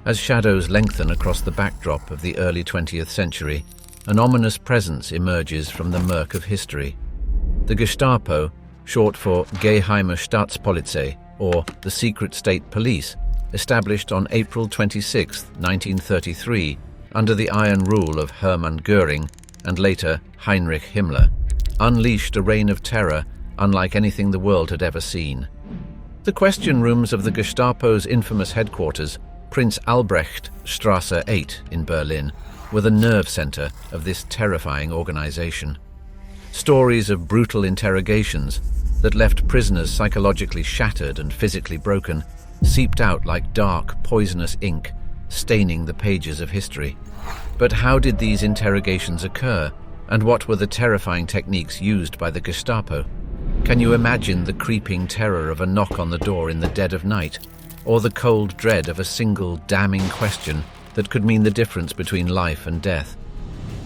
As shadows lengthen across the backdrop of the early 20th century, an ominous presence emerges from the murk of history. The Gestapo, short for Geheime Staatspolizei, or the Secret State Police, established on April 26, 1933, under the iron rule of Hermann Göring and later Heinrich Himmler, unleashed a reign of terror unlike anything the world had ever seen. The question rooms of the Gestapo's infamous headquarters, Prinz-Albrecht-Strasse 8 in Berlin, were the nerve center of this terrifying organization. Stories of brutal interrogations that left prisoners psychologically shattered and physically broken seeped out like dark, poisonous ink, staining the pages of history. But how did these interrogations occur, and what were the terrifying techniques used by the Gestapo? Can you imagine the creeping terror of a knock on the door in the dead of night, or the cold dread of a single damning question that could mean the difference between life and death?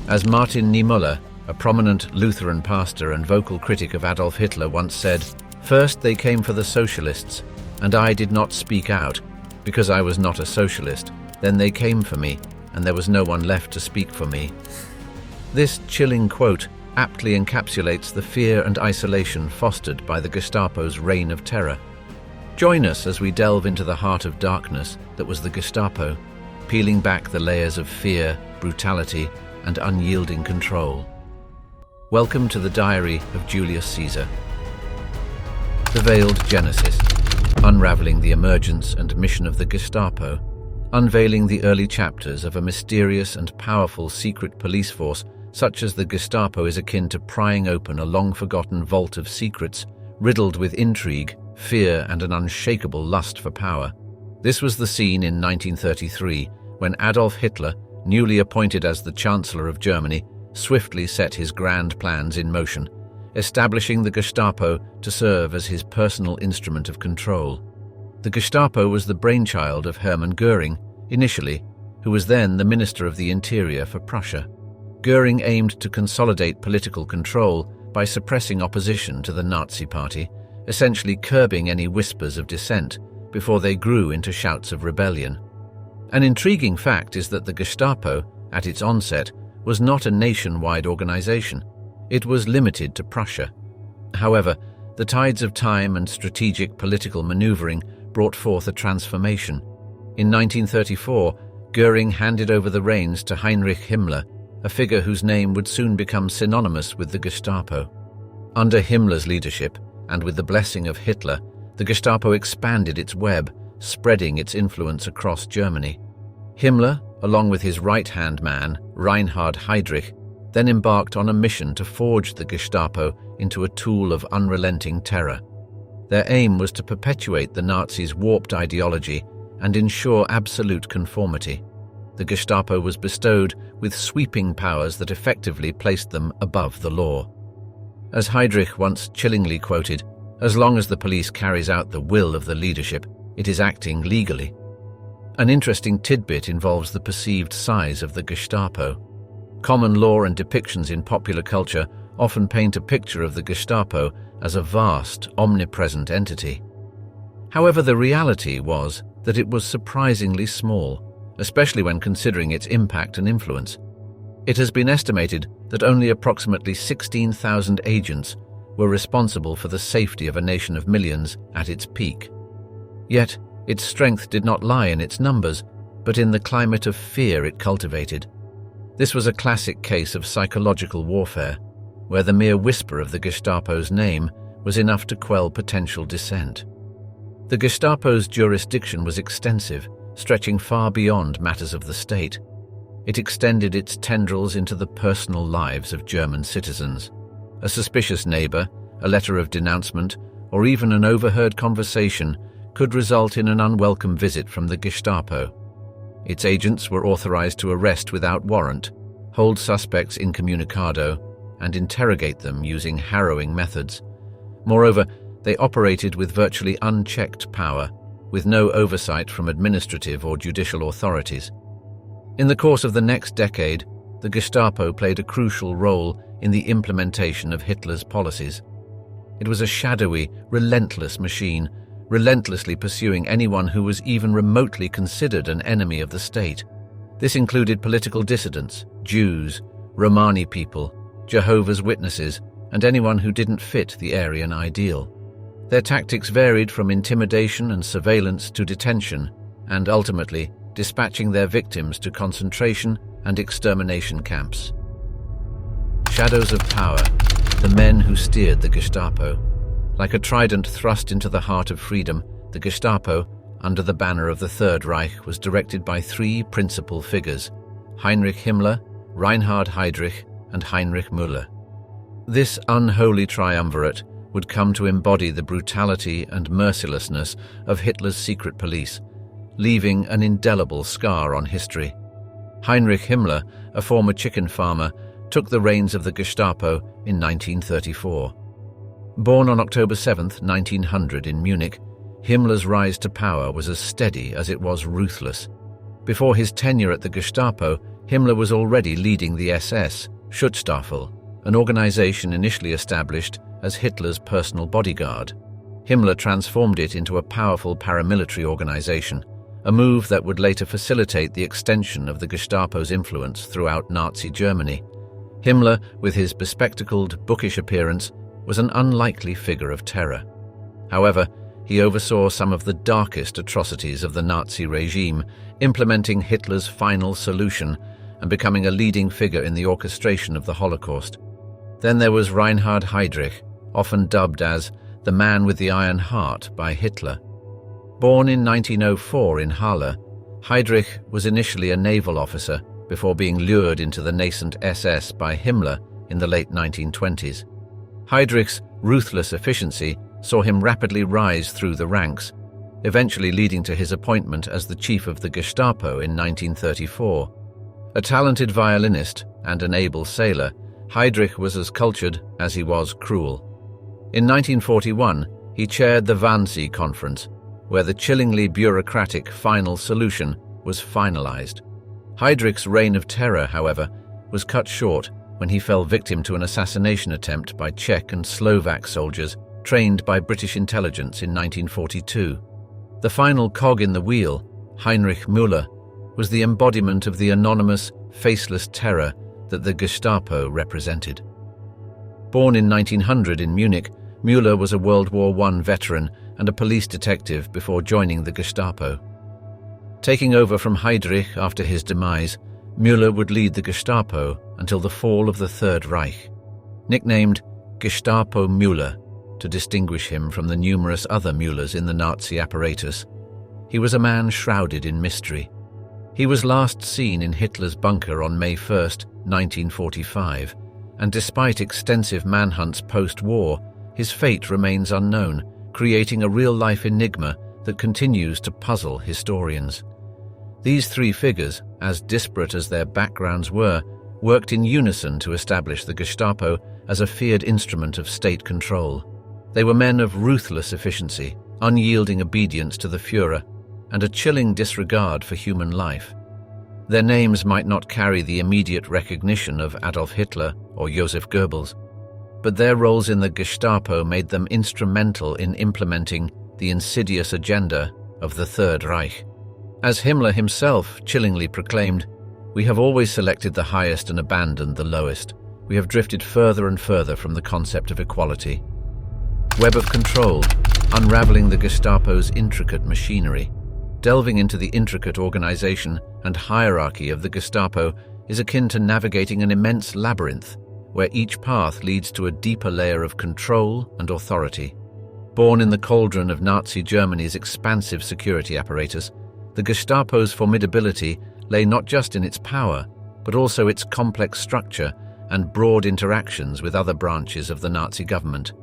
As Martin Niemöller, a prominent Lutheran pastor and vocal critic of Adolf Hitler, once said, "First they came for the socialists, and I did not speak out, because I was not a socialist. Then they came for me, and there was no one left to speak for me." This chilling quote aptly encapsulates the fear and isolation fostered by the Gestapo's reign of terror. Join us as we delve into the heart of darkness that was the Gestapo, peeling back the layers of fear, brutality, and unyielding control. Welcome to the Diary of Julius Caesar. The Veiled Genesis, unraveling the emergence and mission of the Gestapo, unveiling the early chapters of a mysterious and powerful secret police force such as the Gestapo is akin to prying open a long-forgotten vault of secrets, riddled with intrigue, fear, and an unshakable lust for power. This was the scene in 1933, when Adolf Hitler, newly appointed as the Chancellor of Germany, swiftly set his grand plans in motion, establishing the Gestapo to serve as his personal instrument of control. The Gestapo was the brainchild of Hermann Göring, initially, who was then the Minister of the Interior for Prussia. Göring aimed to consolidate political control by suppressing opposition to the Nazi Party, essentially curbing any whispers of dissent before they grew into shouts of rebellion. An intriguing fact is that the Gestapo, at its onset, was not a nationwide organization. It was limited to Prussia. However, the tides of time and strategic political maneuvering brought forth a transformation. In 1934, Göring handed over the reins to Heinrich Himmler, a figure whose name would soon become synonymous with the Gestapo. Under Himmler's leadership, and with the blessing of Hitler, the Gestapo expanded its web, spreading its influence across Germany. Himmler, along with his right-hand man, Reinhard Heydrich, then embarked on a mission to forge the Gestapo into a tool of unrelenting terror. Their aim was to perpetuate the Nazis' warped ideology and ensure absolute conformity. The Gestapo was bestowed with sweeping powers that effectively placed them above the law. As Heydrich once chillingly quoted, "As long as the police carries out the will of the leadership, it is acting legally." An interesting tidbit involves the perceived size of the Gestapo. Common law and depictions in popular culture often paint a picture of the Gestapo as a vast, omnipresent entity. However, the reality was that it was surprisingly small, especially when considering its impact and influence. It has been estimated that only approximately 16,000 agents were responsible for the safety of a nation of millions at its peak. Yet, its strength did not lie in its numbers, but in the climate of fear it cultivated. This was a classic case of psychological warfare, where the mere whisper of the Gestapo's name was enough to quell potential dissent. The Gestapo's jurisdiction was extensive, stretching far beyond matters of the state. It extended its tendrils into the personal lives of German citizens. A suspicious neighbor, a letter of denouncement, or even an overheard conversation could result in an unwelcome visit from the Gestapo. Its agents were authorized to arrest without warrant, hold suspects incommunicado, and interrogate them using harrowing methods. Moreover, they operated with virtually unchecked power, with no oversight from administrative or judicial authorities. In the course of the next decade, the Gestapo played a crucial role in the implementation of Hitler's policies. It was a shadowy, relentless machine, relentlessly pursuing anyone who was even remotely considered an enemy of the state. This included political dissidents, Jews, Romani people, Jehovah's Witnesses, and anyone who didn't fit the Aryan ideal. Their tactics varied from intimidation and surveillance to detention, and ultimately dispatching their victims to concentration and extermination camps. Shadows of power, the men who steered the Gestapo. Like a trident thrust into the heart of freedom, the Gestapo, under the banner of the Third Reich, was directed by three principal figures: Heinrich Himmler, Reinhard Heydrich, and Heinrich Müller. This unholy triumvirate would come to embody the brutality and mercilessness of Hitler's secret police, leaving an indelible scar on history. Heinrich Himmler, a former chicken farmer, took the reins of the Gestapo in 1934. Born on October 7, 1900 in Munich, Himmler's rise to power was as steady as it was ruthless. Before his tenure at the Gestapo, Himmler was already leading the SS, Schutzstaffel, an organization initially established as Hitler's personal bodyguard. Himmler transformed it into a powerful paramilitary organization, a move that would later facilitate the extension of the Gestapo's influence throughout Nazi Germany. Himmler, with his bespectacled, bookish appearance, was an unlikely figure of terror. However, he oversaw some of the darkest atrocities of the Nazi regime, implementing Hitler's final solution and becoming a leading figure in the orchestration of the Holocaust. Then there was Reinhard Heydrich, often dubbed as the man with the iron heart by Hitler. Born in 1904 in Halle, Heydrich was initially a naval officer before being lured into the nascent SS by Himmler in the late 1920s. Heydrich's ruthless efficiency saw him rapidly rise through the ranks, eventually leading to his appointment as the chief of the Gestapo in 1934. A talented violinist and an able sailor, Heydrich was as cultured as he was cruel. In 1941, he chaired the Wannsee Conference, where the chillingly bureaucratic final solution was finalized. Heydrich's reign of terror, however, was cut short when he fell victim to an assassination attempt by Czech and Slovak soldiers trained by British intelligence in 1942. The final cog in the wheel, Heinrich Müller, was the embodiment of the anonymous, faceless terror that the Gestapo represented. Born in 1900 in Munich, Müller was a World War I veteran and a police detective before joining the Gestapo. Taking over from Heydrich after his demise, Müller would lead the Gestapo until the fall of the Third Reich. Nicknamed Gestapo Müller to distinguish him from the numerous other Müllers in the Nazi apparatus, he was a man shrouded in mystery. He was last seen in Hitler's bunker on May 1, 1945, and despite extensive manhunts post-war, his fate remains unknown, creating a real-life enigma that continues to puzzle historians. These three figures, as disparate as their backgrounds were, worked in unison to establish the Gestapo as a feared instrument of state control. They were men of ruthless efficiency, unyielding obedience to the Führer, and a chilling disregard for human life. Their names might not carry the immediate recognition of Adolf Hitler or Joseph Goebbels, but their roles in the Gestapo made them instrumental in implementing the insidious agenda of the Third Reich. As Himmler himself chillingly proclaimed, "We have always selected the highest and abandoned the lowest. We have drifted further and further from the concept of equality." Web of Control, unraveling the Gestapo's intricate machinery. Delving into the intricate organization and hierarchy of the Gestapo is akin to navigating an immense labyrinth, where each path leads to a deeper layer of control and authority. Born in the cauldron of Nazi Germany's expansive security apparatus, the Gestapo's formidability lay not just in its power, but also its complex structure and broad interactions with other branches of the Nazi government.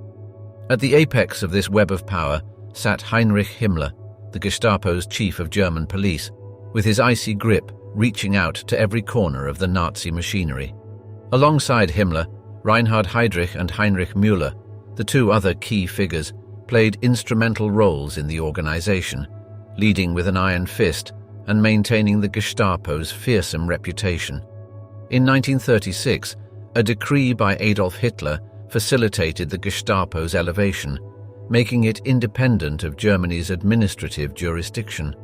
At the apex of this web of power sat Heinrich Himmler, the Gestapo's chief of German police, with his icy grip reaching out to every corner of the Nazi machinery. Alongside Himmler, Reinhard Heydrich and Heinrich Müller, the two other key figures, played instrumental roles in the organization, leading with an iron fist and maintaining the Gestapo's fearsome reputation. In 1936, a decree by Adolf Hitler facilitated the Gestapo's elevation, making it independent of Germany's administrative jurisdiction.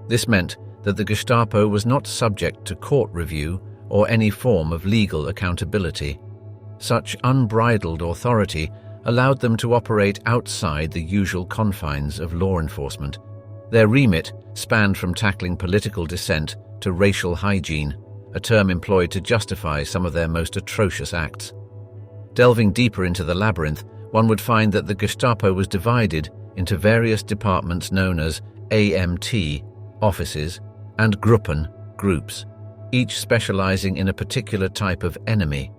This meant that the Gestapo was not subject to court review or any form of legal accountability. Such unbridled authority allowed them to operate outside the usual confines of law enforcement. Their remit spanned from tackling political dissent to racial hygiene, a term employed to justify some of their most atrocious acts. Delving deeper into the labyrinth, one would find that the Gestapo was divided into various departments known as AMT, offices, and Gruppen, groups, each specializing in a particular type of enemy.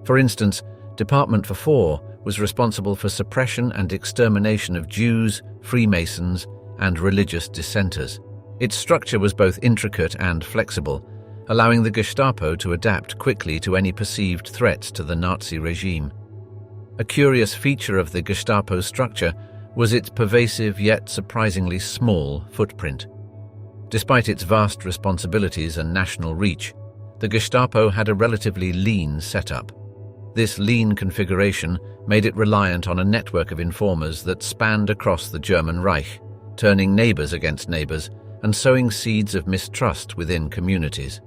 For instance, Department 4 was responsible for suppression and extermination of Jews, Freemasons, and religious dissenters. Its structure was both intricate and flexible, allowing the Gestapo to adapt quickly to any perceived threats to the Nazi regime. A curious feature of the Gestapo's structure was its pervasive yet surprisingly small footprint. Despite its vast responsibilities and national reach, the Gestapo had a relatively lean setup. This lean configuration made it reliant on a network of informers that spanned across the German Reich, turning neighbors against neighbors and sowing seeds of mistrust within communities.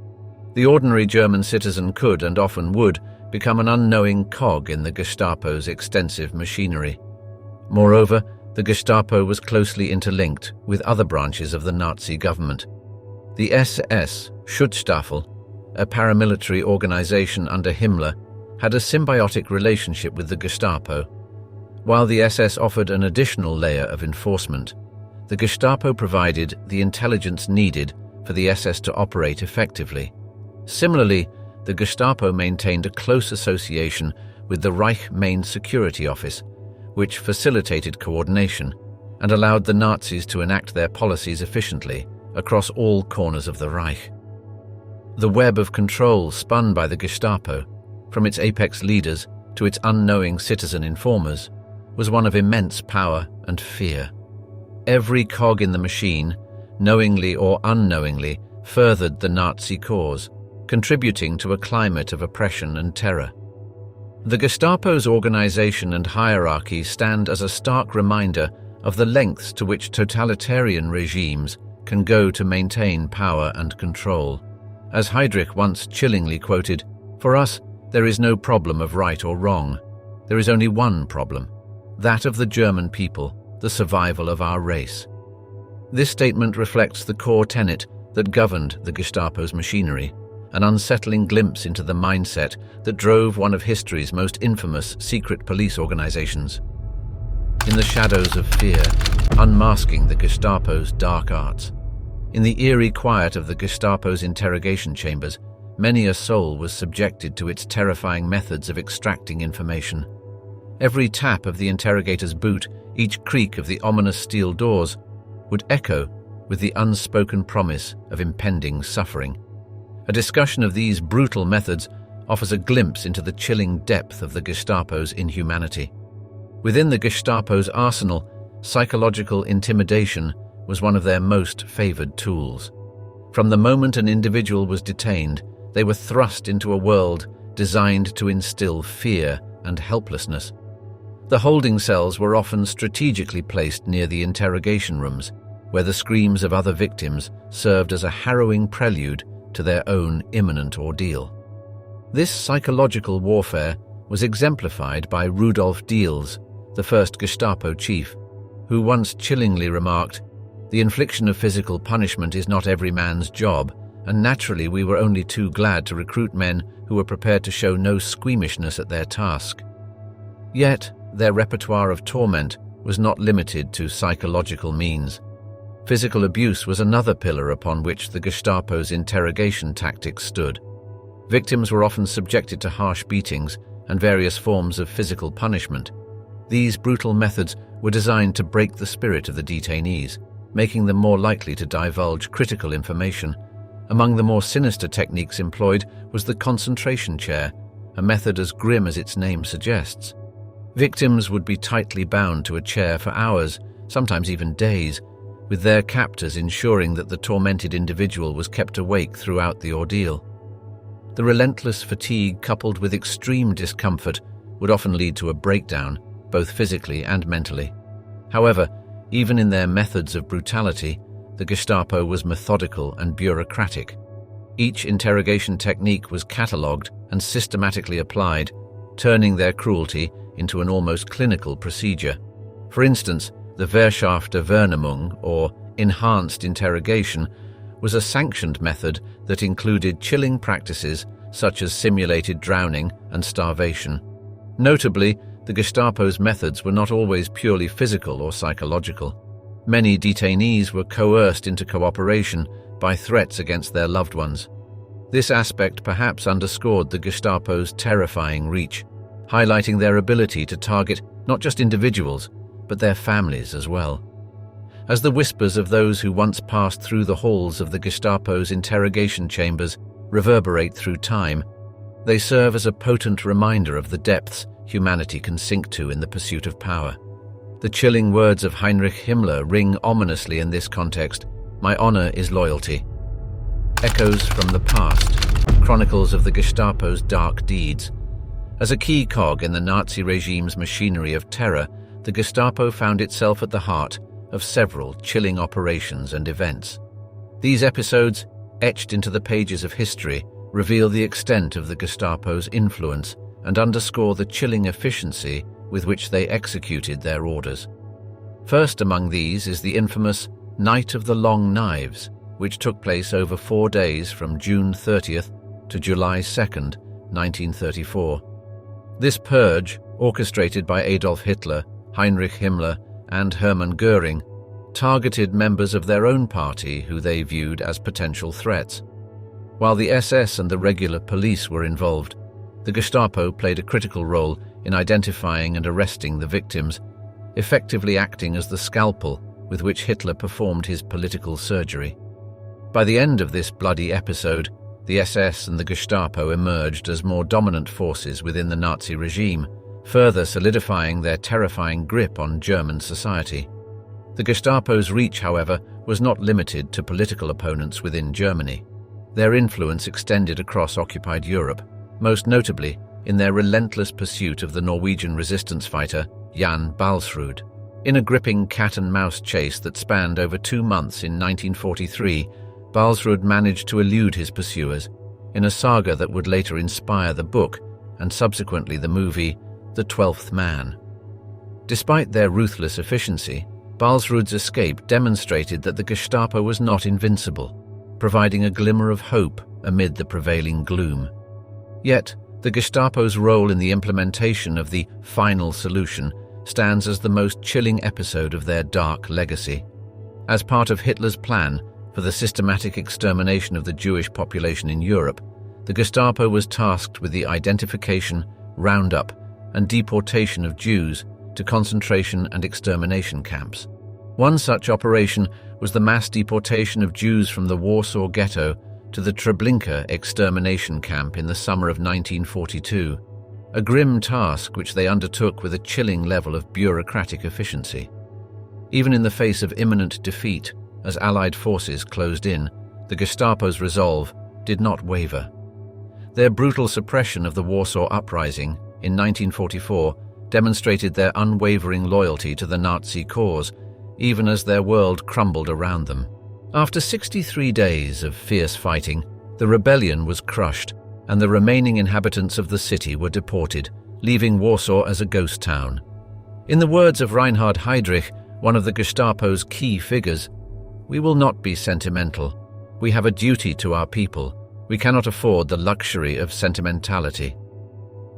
The ordinary German citizen could, and often would, become an unknowing cog in the Gestapo's extensive machinery. Moreover, the Gestapo was closely interlinked with other branches of the Nazi government. The SS, Schutzstaffel, a paramilitary organization under Himmler, had a symbiotic relationship with the Gestapo. While the SS offered an additional layer of enforcement, the Gestapo provided the intelligence needed for the SS to operate effectively. Similarly, the Gestapo maintained a close association with the Reich Main Security Office, which facilitated coordination and allowed the Nazis to enact their policies efficiently across all corners of the Reich. The web of control spun by the Gestapo, from its apex leaders to its unknowing citizen informers, was one of immense power and fear. Every cog in the machine, knowingly or unknowingly, furthered the Nazi cause, contributing to a climate of oppression and terror. The Gestapo's organization and hierarchy stand as a stark reminder of the lengths to which totalitarian regimes can go to maintain power and control. As Heydrich once chillingly quoted, "For us, there is no problem of right or wrong. There is only one problem, that of the German people, the survival of our race." This statement reflects the core tenet that governed the Gestapo's machinery, an unsettling glimpse into the mindset that drove one of history's most infamous secret police organizations. In the shadows of fear, unmasking the Gestapo's dark arts. In the eerie quiet of the Gestapo's interrogation chambers, many a soul was subjected to its terrifying methods of extracting information. Every tap of the interrogator's boot, each creak of the ominous steel doors, would echo with the unspoken promise of impending suffering. A discussion of these brutal methods offers a glimpse into the chilling depth of the Gestapo's inhumanity. Within the Gestapo's arsenal, psychological intimidation was one of their most favored tools. From the moment an individual was detained, they were thrust into a world designed to instill fear and helplessness. The holding cells were often strategically placed near the interrogation rooms, where the screams of other victims served as a harrowing prelude to their own imminent ordeal. This psychological warfare was exemplified by Rudolf Diels, the first Gestapo chief, who once chillingly remarked, "The infliction of physical punishment is not every man's job, and naturally we were only too glad to recruit men who were prepared to show no squeamishness at their task." Yet, their repertoire of torment was not limited to psychological means. Physical abuse was another pillar upon which the Gestapo's interrogation tactics stood. Victims were often subjected to harsh beatings and various forms of physical punishment. These brutal methods were designed to break the spirit of the detainees, making them more likely to divulge critical information. Among the more sinister techniques employed was the concentration chair, a method as grim as its name suggests. Victims would be tightly bound to a chair for hours, sometimes even days, with their captors ensuring that the tormented individual was kept awake throughout the ordeal. The relentless fatigue coupled with extreme discomfort would often lead to a breakdown, both physically and mentally. However, even in their methods of brutality, the Gestapo was methodical and bureaucratic. Each interrogation technique was catalogued and systematically applied, turning their cruelty into an almost clinical procedure. For instance, the verschärfte Vernehmung, or enhanced interrogation, was a sanctioned method that included chilling practices such as simulated drowning and starvation. Notably, the Gestapo's methods were not always purely physical or psychological. Many detainees were coerced into cooperation by threats against their loved ones. This aspect perhaps underscored the Gestapo's terrifying reach, highlighting their ability to target not just individuals, but their families as well. As the whispers of those who once passed through the halls of the Gestapo's interrogation chambers reverberate through time, they serve as a potent reminder of the depths humanity can sink to in the pursuit of power. The chilling words of Heinrich Himmler ring ominously in this context: "My honor is loyalty." Echoes from the past, chronicles of the Gestapo's dark deeds. As a key cog in the Nazi regime's machinery of terror, the Gestapo found itself at the heart of several chilling operations and events. These episodes, etched into the pages of history, reveal the extent of the Gestapo's influence and underscore the chilling efficiency with which they executed their orders. First among these is the infamous Night of the Long Knives, which took place over 4 days from June 30th to July 2nd, 1934. This purge, orchestrated by Adolf Hitler, Heinrich Himmler, and Hermann Göring, targeted members of their own party who they viewed as potential threats. While the SS and the regular police were involved, the Gestapo played a critical role in identifying and arresting the victims, effectively acting as the scalpel with which Hitler performed his political surgery. By the end of this bloody episode, the SS and the Gestapo emerged as more dominant forces within the Nazi regime, further solidifying their terrifying grip on German society. The Gestapo's reach, however, was not limited to political opponents within Germany. Their influence extended across occupied Europe, most notably in their relentless pursuit of the Norwegian resistance fighter Jan Balsrud. In a gripping cat-and-mouse chase that spanned over 2 months in 1943, Balsrud managed to elude his pursuers in a saga that would later inspire the book and subsequently the movie The 12th Man. Despite their ruthless efficiency, Balsrud's escape demonstrated that the Gestapo was not invincible, providing a glimmer of hope amid the prevailing gloom. Yet, the Gestapo's role in the implementation of the final solution stands as the most chilling episode of their dark legacy. As part of Hitler's plan for the systematic extermination of the Jewish population in Europe, the Gestapo was tasked with the identification, roundup, and deportation of Jews to concentration and extermination camps. One such operation was the mass deportation of Jews from the Warsaw Ghetto to the Treblinka extermination camp in the summer of 1942, a grim task which they undertook with a chilling level of bureaucratic efficiency. Even in the face of imminent defeat, as Allied forces closed in, the Gestapo's resolve did not waver. Their brutal suppression of the Warsaw Uprising in 1944 demonstrated their unwavering loyalty to the Nazi cause, even as their world crumbled around them. After 63 days of fierce fighting, the rebellion was crushed, and the remaining inhabitants of the city were deported, leaving Warsaw as a ghost town. In the words of Reinhard Heydrich, one of the Gestapo's key figures, "We will not be sentimental. We have a duty to our people. We cannot afford the luxury of sentimentality."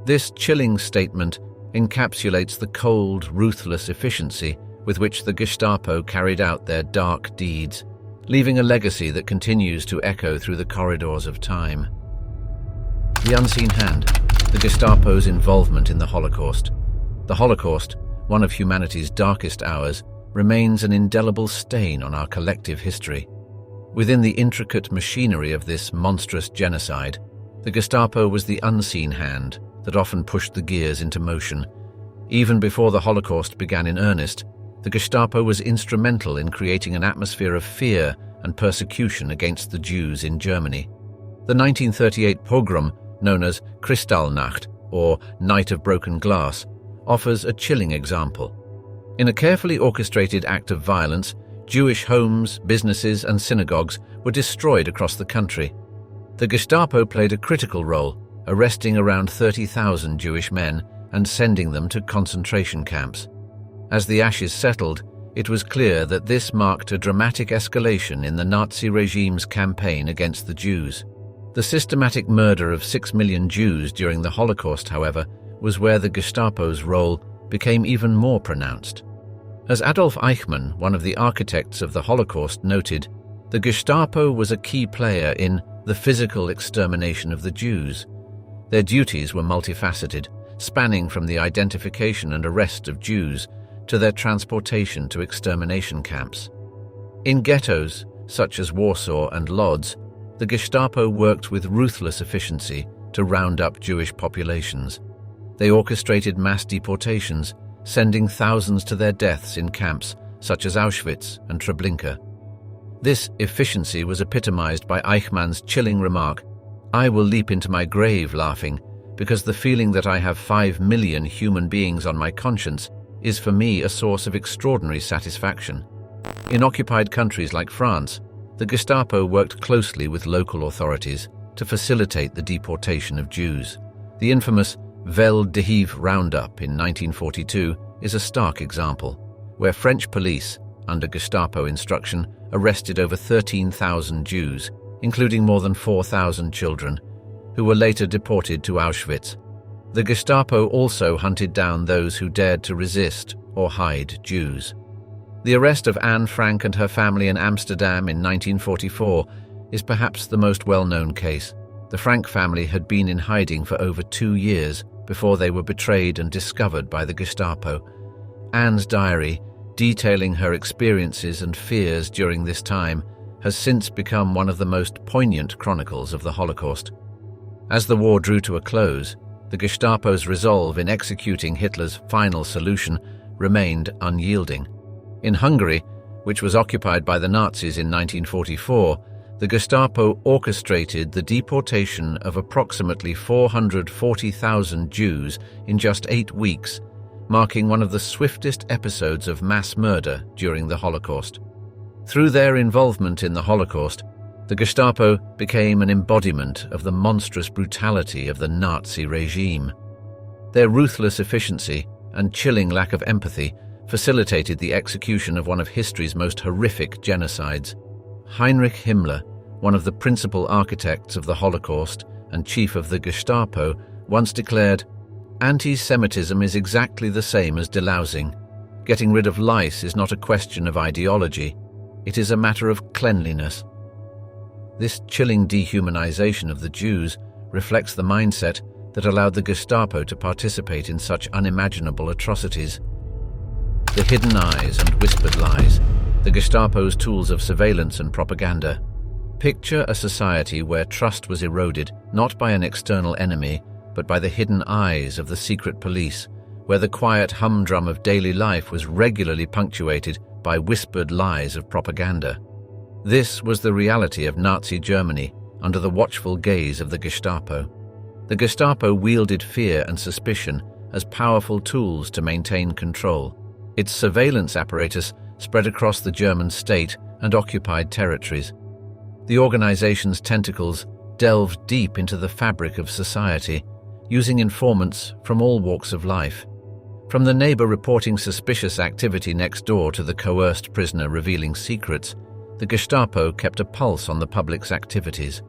This chilling statement encapsulates the cold, ruthless efficiency with which the Gestapo carried out their dark deeds, leaving a legacy that continues to echo through the corridors of time. The unseen hand, the Gestapo's involvement in the Holocaust. The Holocaust, one of humanity's darkest hours, remains an indelible stain on our collective history. Within the intricate machinery of this monstrous genocide, the Gestapo was the unseen hand that often pushed the gears into motion. Even before the Holocaust began in earnest, the Gestapo was instrumental in creating an atmosphere of fear and persecution against the Jews in Germany. The 1938 pogrom, known as Kristallnacht, or Night of Broken Glass, offers a chilling example. In a carefully orchestrated act of violence, Jewish homes, businesses, and synagogues were destroyed across the country. The Gestapo played a critical role, arresting around 30,000 Jewish men and sending them to concentration camps. As the ashes settled, it was clear that this marked a dramatic escalation in the Nazi regime's campaign against the Jews. The systematic murder of 6 million Jews during the Holocaust, however, was where the Gestapo's role became even more pronounced. As Adolf Eichmann, one of the architects of the Holocaust, noted, the Gestapo was a key player in the physical extermination of the Jews. Their duties were multifaceted, spanning from the identification and arrest of Jews to their transportation to extermination camps. In ghettos, such as Warsaw and Lodz, the Gestapo worked with ruthless efficiency to round up Jewish populations. They orchestrated mass deportations, sending thousands to their deaths in camps such as Auschwitz and Treblinka. This efficiency was epitomized by Eichmann's chilling remark, "I will leap into my grave laughing, because the feeling that I have 5 million human beings on my conscience is for me a source of extraordinary satisfaction." In occupied countries like France, the Gestapo worked closely with local authorities to facilitate the deportation of Jews. The infamous Vel d'Hiv roundup in 1942 is a stark example, where French police, under Gestapo instruction, arrested over 13,000 Jews, including more than 4,000 children, who were later deported to Auschwitz. The Gestapo also hunted down those who dared to resist or hide Jews. The arrest of Anne Frank and her family in Amsterdam in 1944 is perhaps the most well-known case. The Frank family had been in hiding for over 2 years before they were betrayed and discovered by the Gestapo. Anne's diary, detailing her experiences and fears during this time, has since become one of the most poignant chronicles of the Holocaust. As the war drew to a close, the Gestapo's resolve in executing Hitler's final solution remained unyielding. In Hungary, which was occupied by the Nazis in 1944, the Gestapo orchestrated the deportation of approximately 440,000 Jews in just 8 weeks, marking one of the swiftest episodes of mass murder during the Holocaust. Through their involvement in the Holocaust, the Gestapo became an embodiment of the monstrous brutality of the Nazi regime. Their ruthless efficiency and chilling lack of empathy facilitated the execution of one of history's most horrific genocides. Heinrich Himmler, one of the principal architects of the Holocaust and chief of the Gestapo, once declared, "Anti-Semitism is exactly the same as delousing. Getting rid of lice is not a question of ideology. It is a matter of cleanliness." This chilling dehumanization of the Jews reflects the mindset that allowed the Gestapo to participate in such unimaginable atrocities. The hidden eyes and whispered lies, the Gestapo's tools of surveillance and propaganda. Picture a society where trust was eroded not by an external enemy, but by the hidden eyes of the secret police, where the quiet humdrum of daily life was regularly punctuated by whispered lies of propaganda. This was the reality of Nazi Germany under the watchful gaze of the Gestapo. The Gestapo wielded fear and suspicion as powerful tools to maintain control. Its surveillance apparatus spread across the German state and occupied territories. The organization's tentacles delved deep into the fabric of society, using informants from all walks of life. From the neighbor reporting suspicious activity next door to the coerced prisoner revealing secrets, the Gestapo kept a pulse on the public's activities.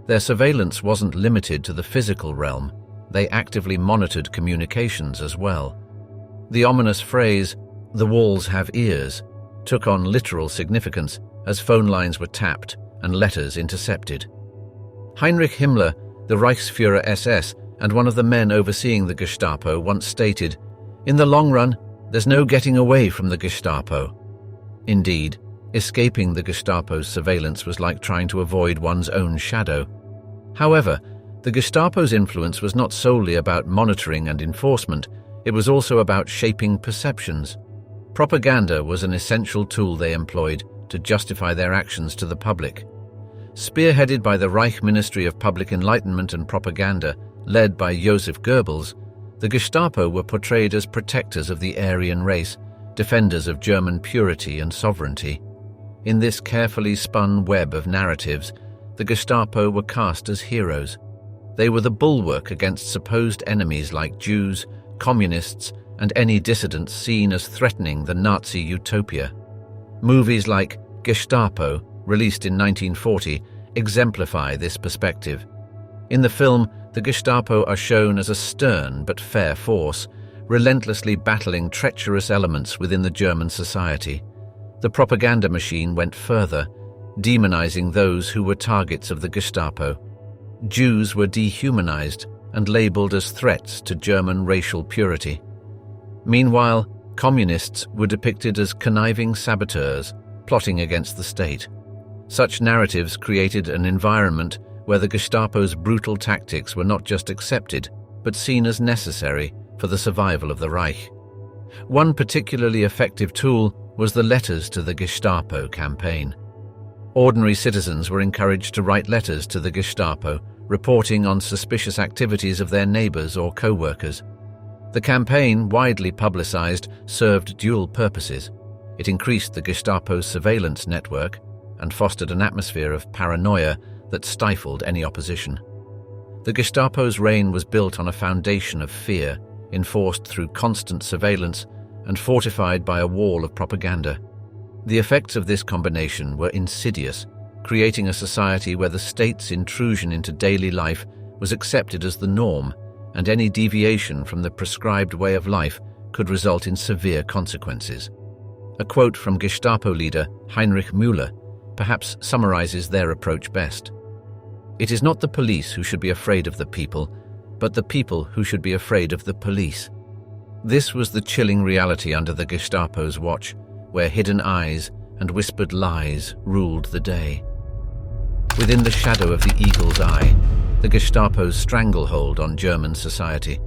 Their surveillance wasn't limited to the physical realm. They actively monitored communications as well. The ominous phrase, "the walls have ears," took on literal significance as phone lines were tapped and letters intercepted. Heinrich Himmler, the Reichsführer SS and one of the men overseeing the Gestapo, once stated, "In the long run, there's no getting away from the Gestapo." Indeed, escaping the Gestapo's surveillance was like trying to avoid one's own shadow. However, the Gestapo's influence was not solely about monitoring and enforcement, it was also about shaping perceptions. Propaganda was an essential tool they employed to justify their actions to the public. Spearheaded by the Reich Ministry of Public Enlightenment and Propaganda, led by Joseph Goebbels, the Gestapo were portrayed as protectors of the Aryan race, defenders of German purity and sovereignty. In this carefully spun web of narratives, the Gestapo were cast as heroes. They were the bulwark against supposed enemies like Jews, communists, and any dissidents seen as threatening the Nazi utopia. Movies like Gestapo, released in 1940, exemplify this perspective. In the film, the Gestapo are shown as a stern but fair force, relentlessly battling treacherous elements within the German society. The propaganda machine went further, demonizing those who were targets of the Gestapo. Jews were dehumanized and labeled as threats to German racial purity. Meanwhile, communists were depicted as conniving saboteurs, plotting against the state. Such narratives created an environment where the Gestapo's brutal tactics were not just accepted, but seen as necessary for the survival of the Reich. One particularly effective tool was the Letters to the Gestapo campaign. Ordinary citizens were encouraged to write letters to the Gestapo, reporting on suspicious activities of their neighbors or co-workers. The campaign, widely publicized, served dual purposes. It increased the Gestapo's surveillance network and fostered an atmosphere of paranoia that stifled any opposition. The Gestapo's reign was built on a foundation of fear, enforced through constant surveillance and fortified by a wall of propaganda. The effects of this combination were insidious, creating a society where the state's intrusion into daily life was accepted as the norm, and any deviation from the prescribed way of life could result in severe consequences. A quote from Gestapo leader Heinrich Himmler perhaps summarizes their approach best. "It is not the police who should be afraid of the people, but the people who should be afraid of the police." This was the chilling reality under the Gestapo's watch, where hidden eyes and whispered lies ruled the day. Within the shadow of the eagle's eye, the Gestapo's stranglehold on German society.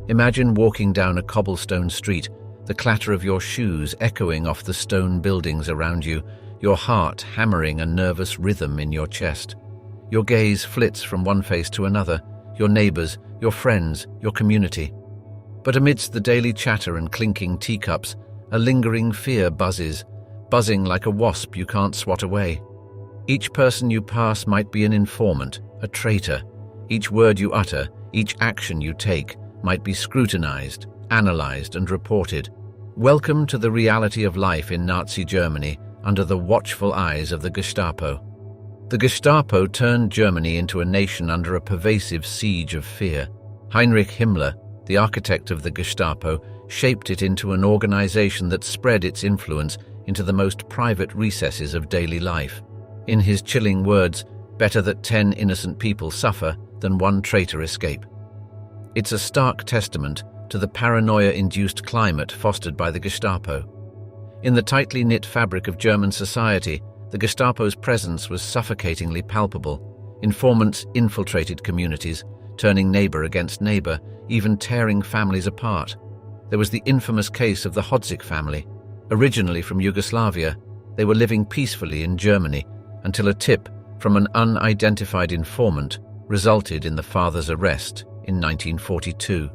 Imagine walking down a cobblestone street, the clatter of your shoes echoing off the stone buildings around you, your heart hammering a nervous rhythm in your chest. Your gaze flits from one face to another, your neighbors, your friends, your community. But amidst the daily chatter and clinking teacups, a lingering fear buzzes, buzzing like a wasp you can't swat away. Each person you pass might be an informant, a traitor. Each word you utter, each action you take, might be scrutinized, analyzed, and reported. Welcome to the reality of life in Nazi Germany under the watchful eyes of the Gestapo. The Gestapo turned Germany into a nation under a pervasive siege of fear. Heinrich Himmler, the architect of the Gestapo, shaped it into an organization that spread its influence into the most private recesses of daily life. In his chilling words, "Better that 10 innocent people suffer than one traitor escape." It's a stark testament to the paranoia-induced climate fostered by the Gestapo. In the tightly knit fabric of German society, the Gestapo's presence was suffocatingly palpable. Informants infiltrated communities, turning neighbor against neighbor, even tearing families apart. There was the infamous case of the Hodzik family. Originally from Yugoslavia, they were living peacefully in Germany until a tip from an unidentified informant resulted in the father's arrest in 1942.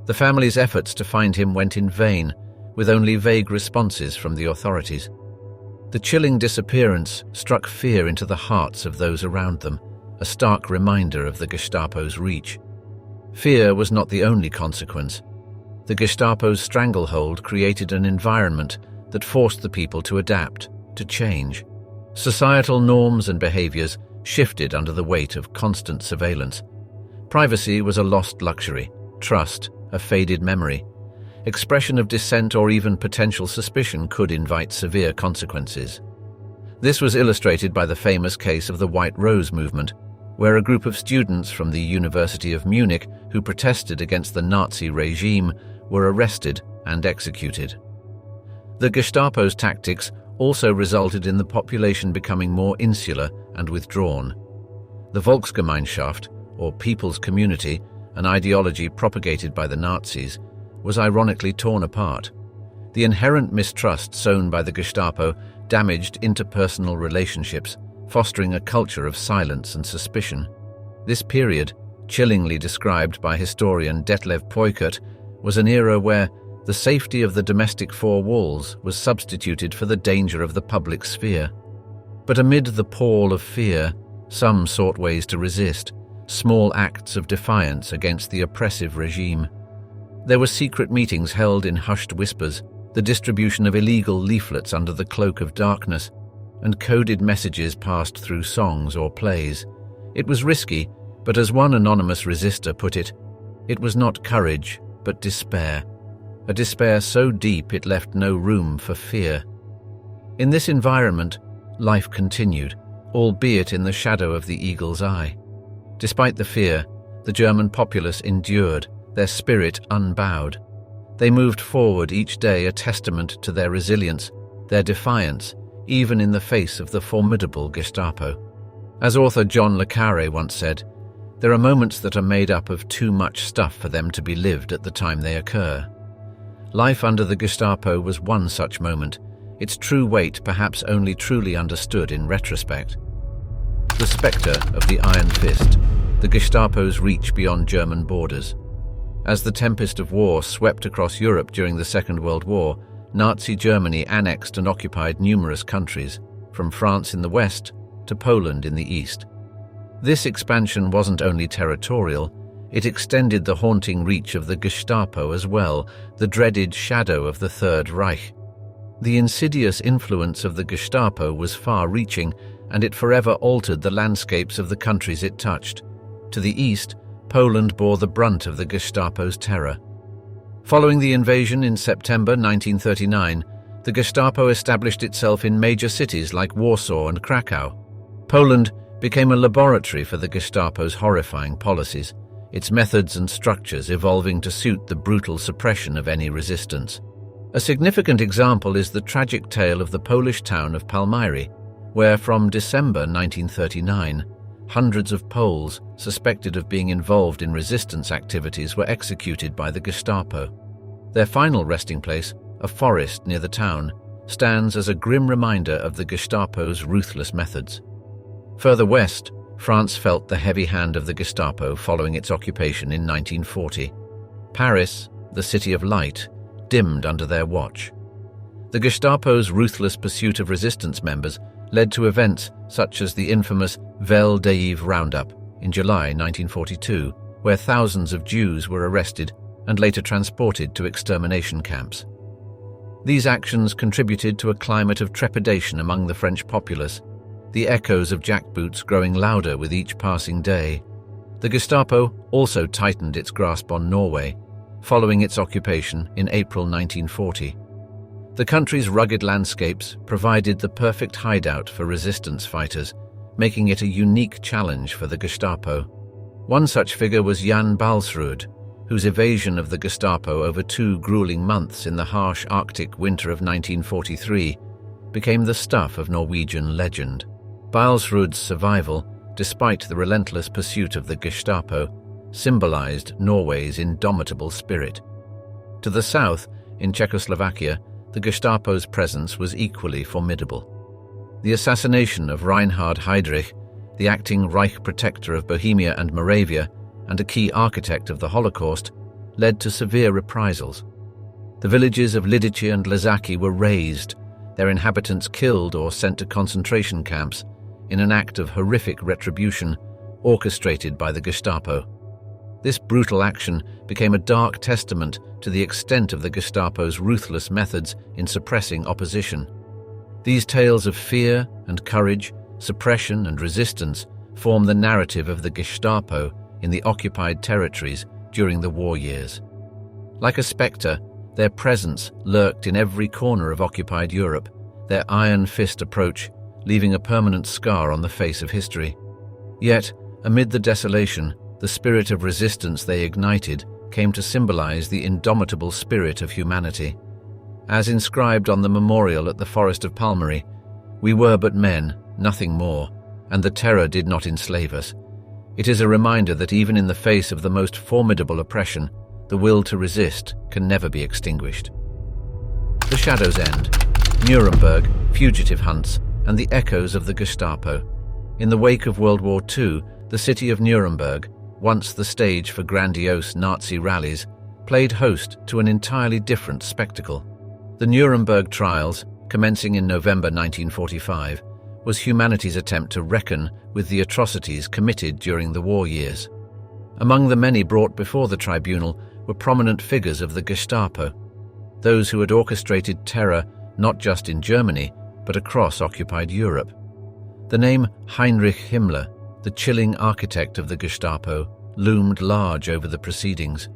The family's efforts to find him went in vain, with only vague responses from the authorities. The chilling disappearance struck fear into the hearts of those around them, a stark reminder of the Gestapo's reach. Fear was not the only consequence. The Gestapo's stranglehold created an environment that forced the people to adapt, to change. Societal norms and behaviors shifted under the weight of constant surveillance. Privacy was a lost luxury, trust a faded memory. Expression of dissent or even potential suspicion could invite severe consequences. This was illustrated by the famous case of the White Rose movement, where a group of students from the University of Munich who protested against the Nazi regime were arrested and executed. The Gestapo's tactics also resulted in the population becoming more insular and withdrawn. The Volksgemeinschaft, or People's Community, an ideology propagated by the Nazis, was ironically torn apart. The inherent mistrust sown by the Gestapo damaged interpersonal relationships, fostering a culture of silence and suspicion. This period, chillingly described by historian Detlev Peukert, was an era where The safety of the domestic four walls was substituted for the danger of the public sphere. But amid the pall of fear, some sought ways to resist, small acts of defiance against the oppressive regime. There were secret meetings held in hushed whispers, the distribution of illegal leaflets under the cloak of darkness, and coded messages passed through songs or plays. It was risky, but as one anonymous resistor put it was not courage, but despair. A despair so deep it left no room for fear. In this environment, life continued, albeit in the shadow of the eagle's eye. Despite the fear, the German populace endured, their spirit unbowed. They moved forward each day, a testament to their resilience, their defiance, even in the face of the formidable Gestapo. As author John le Carré once said, "There are moments that are made up of too much stuff for them to be lived at the time they occur." Life under the Gestapo was one such moment, its true weight perhaps only truly understood in retrospect. The spectre of the Iron Fist, the Gestapo's reach beyond German borders. As the tempest of war swept across Europe during the Second World War, Nazi Germany annexed and occupied numerous countries, from France in the west to Poland in the east. This expansion wasn't only territorial, it extended the haunting reach of the Gestapo as well, the dreaded shadow of the Third Reich. The insidious influence of the Gestapo was far-reaching, and it forever altered the landscapes of the countries it touched. To the east, Poland bore the brunt of the Gestapo's terror. Following the invasion in September 1939, the Gestapo established itself in major cities like Warsaw and Krakow. Poland became a laboratory for the Gestapo's horrifying policies, its methods and structures evolving to suit the brutal suppression of any resistance. A significant example is the tragic tale of the Polish town of Palmyra, where from December 1939, hundreds of Poles suspected of being involved in resistance activities were executed by the Gestapo. Their final resting place, a forest near the town, stands as a grim reminder of the Gestapo's ruthless methods. Further west, France felt the heavy hand of the Gestapo following its occupation in 1940. Paris, the city of light, dimmed under their watch. The Gestapo's ruthless pursuit of resistance members led to events such as the infamous Vel d'Hiv roundup in July 1942, where thousands of Jews were arrested and later transported to extermination camps. These actions contributed to a climate of trepidation among the French populace, the echoes of jackboots growing louder with each passing day. The Gestapo also tightened its grasp on Norway, following its occupation in April 1940. The country's rugged landscapes provided the perfect hideout for resistance fighters, making it a unique challenge for the Gestapo. One such figure was Jan Balsrud, whose evasion of the Gestapo over 2 grueling months in the harsh Arctic winter of 1943 became the stuff of Norwegian legend. Balsrud's survival, despite the relentless pursuit of the Gestapo, symbolized Norway's indomitable spirit. To the south, in Czechoslovakia, the Gestapo's presence was equally formidable. The assassination of Reinhard Heydrich, the acting Reich protector of Bohemia and Moravia and a key architect of the Holocaust, led to severe reprisals. The villages of Lidice and Lezaki were razed, their inhabitants killed or sent to concentration camps in an act of horrific retribution orchestrated by the Gestapo. This brutal action became a dark testament to the extent of the Gestapo's ruthless methods in suppressing opposition. These tales of fear and courage, suppression and resistance form the narrative of the Gestapo in the occupied territories during the war years. Like a spectre, their presence lurked in every corner of occupied Europe, their iron fist approach leaving a permanent scar on the face of history. Yet, amid the desolation, the spirit of resistance they ignited came to symbolize the indomitable spirit of humanity. As inscribed on the memorial at the Forest of Palmyra, "We were but men, nothing more, and the terror did not enslave us." It is a reminder that even in the face of the most formidable oppression, the will to resist can never be extinguished. The Shadow's End, Nuremberg, fugitive hunts, and the echoes of the Gestapo. In the wake of World War II, the city of Nuremberg, once the stage for grandiose Nazi rallies, played host to an entirely different spectacle. The Nuremberg trials, commencing in November 1945, was humanity's attempt to reckon with the atrocities committed during the war years. Among the many brought before the tribunal were prominent figures of the Gestapo, those who had orchestrated terror not just in Germany, but across occupied Europe. The name Heinrich Himmler, the chilling architect of the Gestapo, loomed large over the proceedings.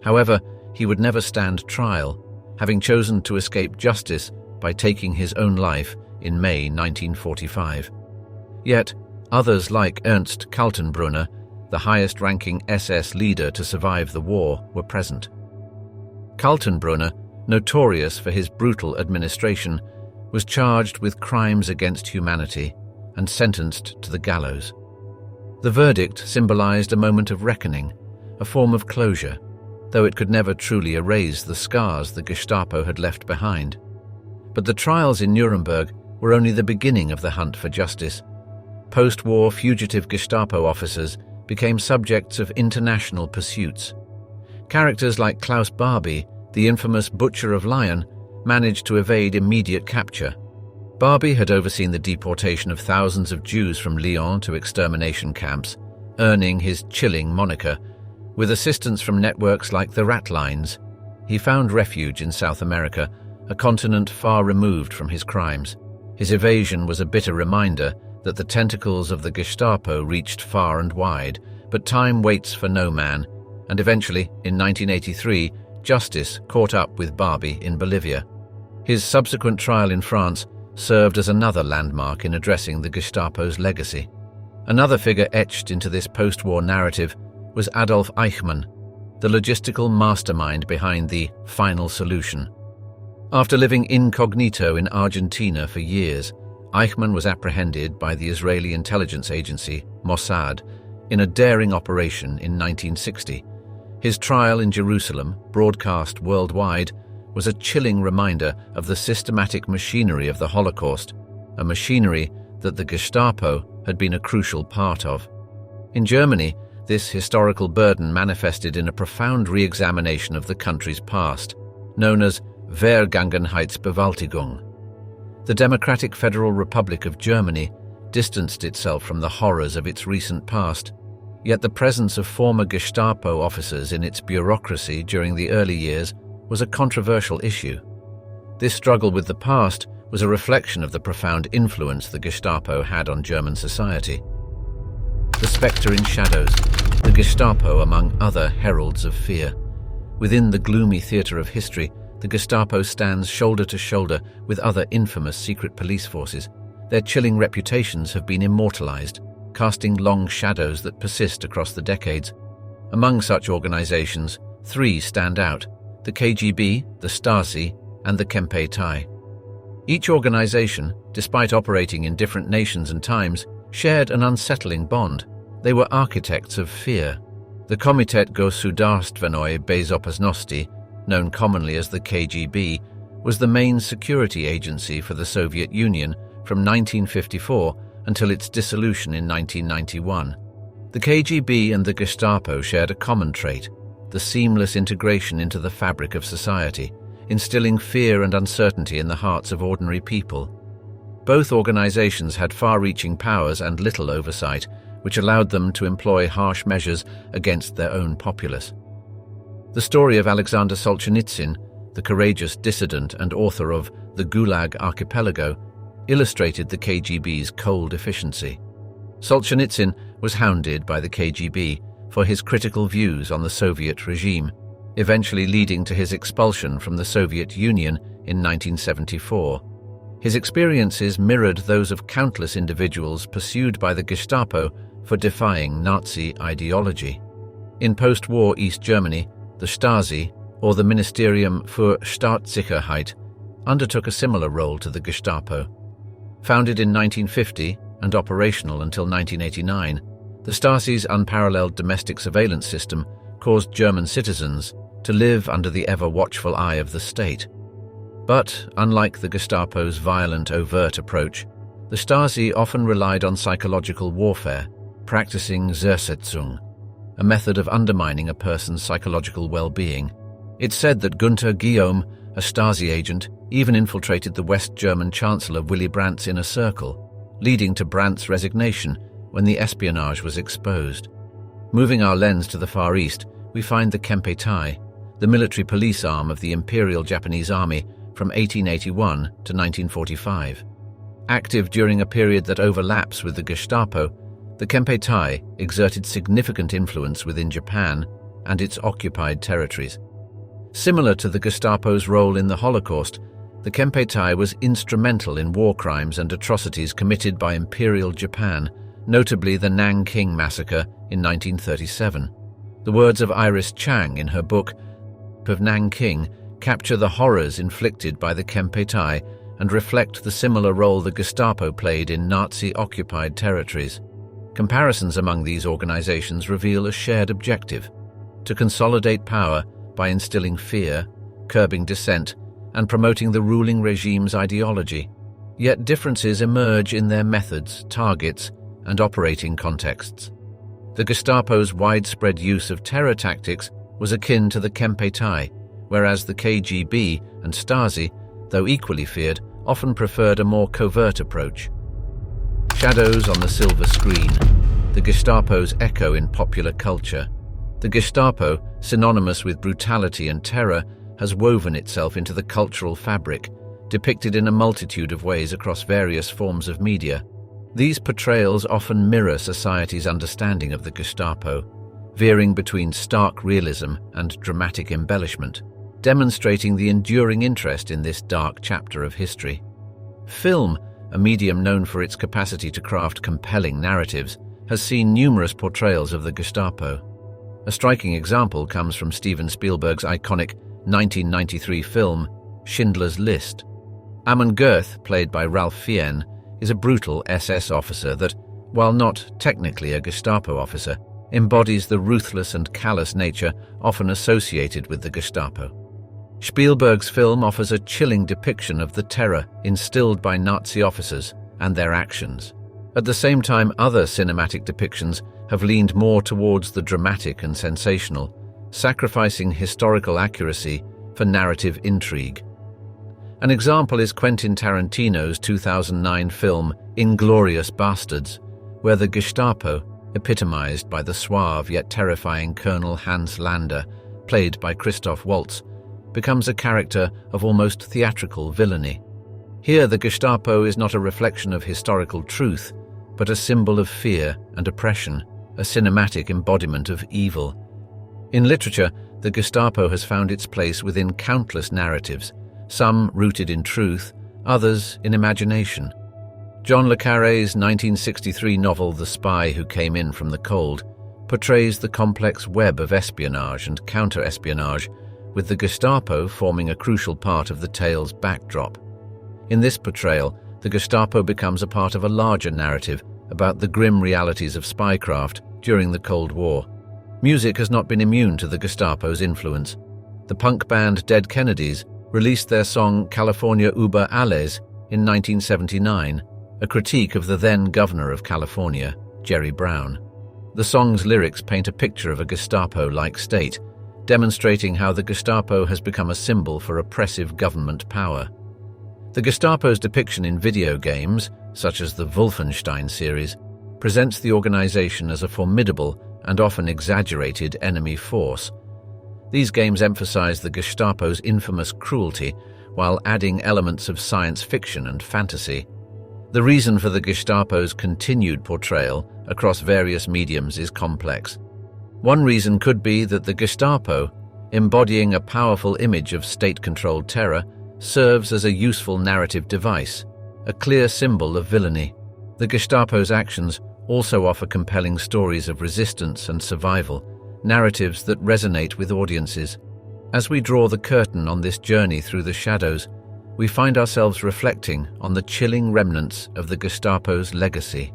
However, he would never stand trial, having chosen to escape justice by taking his own life in May 1945. Yet, others like Ernst Kaltenbrunner, the highest-ranking SS leader to survive the war, were present. Kaltenbrunner, notorious for his brutal administration, was charged with crimes against humanity and sentenced to the gallows. The verdict symbolized a moment of reckoning, a form of closure, though it could never truly erase the scars the Gestapo had left behind. But the trials in Nuremberg were only the beginning of the hunt for justice. Post-war fugitive Gestapo officers became subjects of international pursuits. Characters like Klaus Barbie, the infamous Butcher of Lyon, managed to evade immediate capture. Barbie had overseen the deportation of thousands of Jews from Lyon to extermination camps, earning his chilling moniker. With assistance from networks like the Ratlines, he found refuge in South America, a continent far removed from his crimes. His evasion was a bitter reminder that the tentacles of the Gestapo reached far and wide, but time waits for no man, and eventually, in 1983, justice caught up with Barbie in Bolivia. His subsequent trial in France served as another landmark in addressing the Gestapo's legacy. Another figure etched into this post-war narrative was Adolf Eichmann, the logistical mastermind behind the final solution. After living incognito in Argentina for years, Eichmann was apprehended by the Israeli intelligence agency, Mossad, in a daring operation in 1960. His trial in Jerusalem, broadcast worldwide, was a chilling reminder of the systematic machinery of the Holocaust, a machinery that the Gestapo had been a crucial part of. In Germany, this historical burden manifested in a profound re-examination of the country's past, known as Vergangenheitsbewältigung. The Democratic Federal Republic of Germany distanced itself from the horrors of its recent past, yet the presence of former Gestapo officers in its bureaucracy during the early years was a controversial issue. This struggle with the past was a reflection of the profound influence the Gestapo had on German society. The spectre in shadows, the Gestapo among other heralds of fear. Within the gloomy theatre of history, the Gestapo stands shoulder to shoulder with other infamous secret police forces. Their chilling reputations have been immortalized, casting long shadows that persist across the decades. Among such organizations, three stand out: the KGB, the Stasi, and the Kempeitai. Each organization, despite operating in different nations and times, shared an unsettling bond. They were architects of fear. The Komitet Gosudārstvenoi Bezopasnosti, known commonly as the KGB, was the main security agency for the Soviet Union from 1954 until its dissolution in 1991. The KGB and the Gestapo shared a common trait: the seamless integration into the fabric of society, instilling fear and uncertainty in the hearts of ordinary people. Both organizations had far-reaching powers and little oversight, which allowed them to employ harsh measures against their own populace. The story of Alexander Solzhenitsyn, the courageous dissident and author of The Gulag Archipelago, illustrated the KGB's cold efficiency. Solzhenitsyn was hounded by the KGB for his critical views on the Soviet regime, eventually leading to his expulsion from the Soviet Union in 1974. His experiences mirrored those of countless individuals pursued by the Gestapo for defying Nazi ideology. In post-war East Germany, the Stasi, or the Ministerium für Staatssicherheit, undertook a similar role to the Gestapo. Founded in 1950 and operational until 1989, the Stasi's unparalleled domestic surveillance system caused German citizens to live under the ever-watchful eye of the state. But, unlike the Gestapo's violent, overt approach, the Stasi often relied on psychological warfare, practicing Zersetzung, a method of undermining a person's psychological well-being. It's said that Gunther Guillaume, a Stasi agent, even infiltrated the West German Chancellor Willy Brandt's inner circle, leading to Brandt's resignation when the espionage was exposed. Moving our lens to the Far East, we find the Kempeitai, the military police arm of the Imperial Japanese Army from 1881 to 1945. Active during a period that overlaps with the Gestapo, the Kempeitai exerted significant influence within Japan and its occupied territories. Similar to the Gestapo's role in the Holocaust, the Kempeitai was instrumental in war crimes and atrocities committed by Imperial Japan, notably the Nanking Massacre in 1937. The words of Iris Chang in her book of Nanking capture the horrors inflicted by the Kempeitai and reflect the similar role the Gestapo played in Nazi-occupied territories. Comparisons among these organizations reveal a shared objective: to consolidate power by instilling fear, curbing dissent, and promoting the ruling regime's ideology. Yet differences emerge in their methods, targets, and operating contexts. The Gestapo's widespread use of terror tactics was akin to the Kempeitai, whereas the KGB and Stasi, though equally feared, often preferred a more covert approach. Shadows on the silver screen, the Gestapo's echo in popular culture. The Gestapo, synonymous with brutality and terror, has woven itself into the cultural fabric, depicted in a multitude of ways across various forms of media. These portrayals often mirror society's understanding of the Gestapo, veering between stark realism and dramatic embellishment, demonstrating the enduring interest in this dark chapter of history. Film, a medium known for its capacity to craft compelling narratives, has seen numerous portrayals of the Gestapo. A striking example comes from Steven Spielberg's iconic 1993 film, Schindler's List. Hermann Göring, played by Ralph Fiennes, is a brutal SS officer that, while not technically a Gestapo officer, embodies the ruthless and callous nature often associated with the Gestapo. Spielberg's film offers a chilling depiction of the terror instilled by Nazi officers and their actions. At the same time, other cinematic depictions have leaned more towards the dramatic and sensational, sacrificing historical accuracy for narrative intrigue. An example is Quentin Tarantino's 2009 film *Inglourious Basterds*, where the Gestapo, epitomized by the suave yet terrifying Colonel Hans Lander, played by Christoph Waltz, becomes a character of almost theatrical villainy. Here, the Gestapo is not a reflection of historical truth, but a symbol of fear and oppression, a cinematic embodiment of evil. In literature, the Gestapo has found its place within countless narratives, some rooted in truth, others in imagination. John le Carré's 1963 novel *The Spy Who Came In From the Cold* portrays the complex web of espionage and counter-espionage, with the Gestapo forming a crucial part of the tale's backdrop. In this portrayal, the Gestapo becomes a part of a larger narrative about the grim realities of spycraft during the Cold War. Music has not been immune to the Gestapo's influence. The punk band Dead Kennedys released their song *California über Alles* in 1979, a critique of the then governor of California, Jerry Brown. The song's lyrics paint a picture of a Gestapo-like state, demonstrating how the Gestapo has become a symbol for oppressive government power. The Gestapo's depiction in video games, such as the Wolfenstein series, presents the organization as a formidable and often exaggerated enemy force. These games emphasize the Gestapo's infamous cruelty while adding elements of science fiction and fantasy. The reason for the Gestapo's continued portrayal across various mediums is complex. One reason could be that the Gestapo, embodying a powerful image of state-controlled terror, serves as a useful narrative device, a clear symbol of villainy. The Gestapo's actions also offer compelling stories of resistance and survival, narratives that resonate with audiences. As we draw the curtain on this journey through the shadows, we find ourselves reflecting on the chilling remnants of the Gestapo's legacy.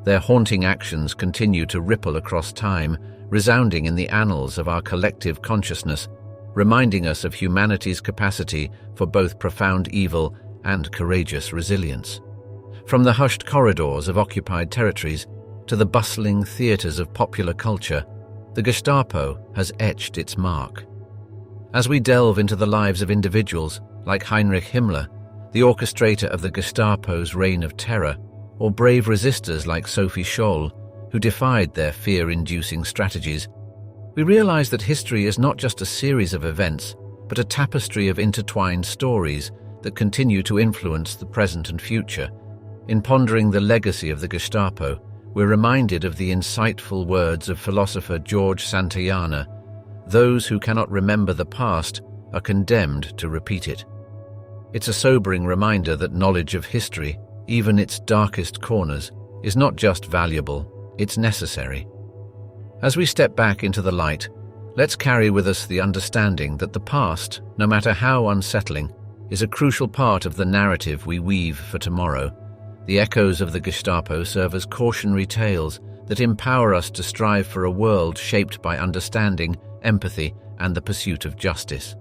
Their haunting actions continue to ripple across time, resounding in the annals of our collective consciousness, reminding us of humanity's capacity for both profound evil and courageous resilience. From the hushed corridors of occupied territories to the bustling theaters of popular culture, the Gestapo has etched its mark. As we delve into the lives of individuals like Heinrich Himmler, the orchestrator of the Gestapo's reign of terror, or brave resistors like Sophie Scholl, who defied their fear-inducing strategies, we realize that history is not just a series of events, but a tapestry of intertwined stories that continue to influence the present and future. In pondering the legacy of the Gestapo, we're reminded of the insightful words of philosopher George Santayana: "Those who cannot remember the past are condemned to repeat it." It's a sobering reminder that knowledge of history, even its darkest corners, is not just valuable, it's necessary. As we step back into the light, let's carry with us the understanding that the past, no matter how unsettling, is a crucial part of the narrative we weave for tomorrow. The echoes of the Gestapo serve as cautionary tales that empower us to strive for a world shaped by understanding, empathy, and the pursuit of justice.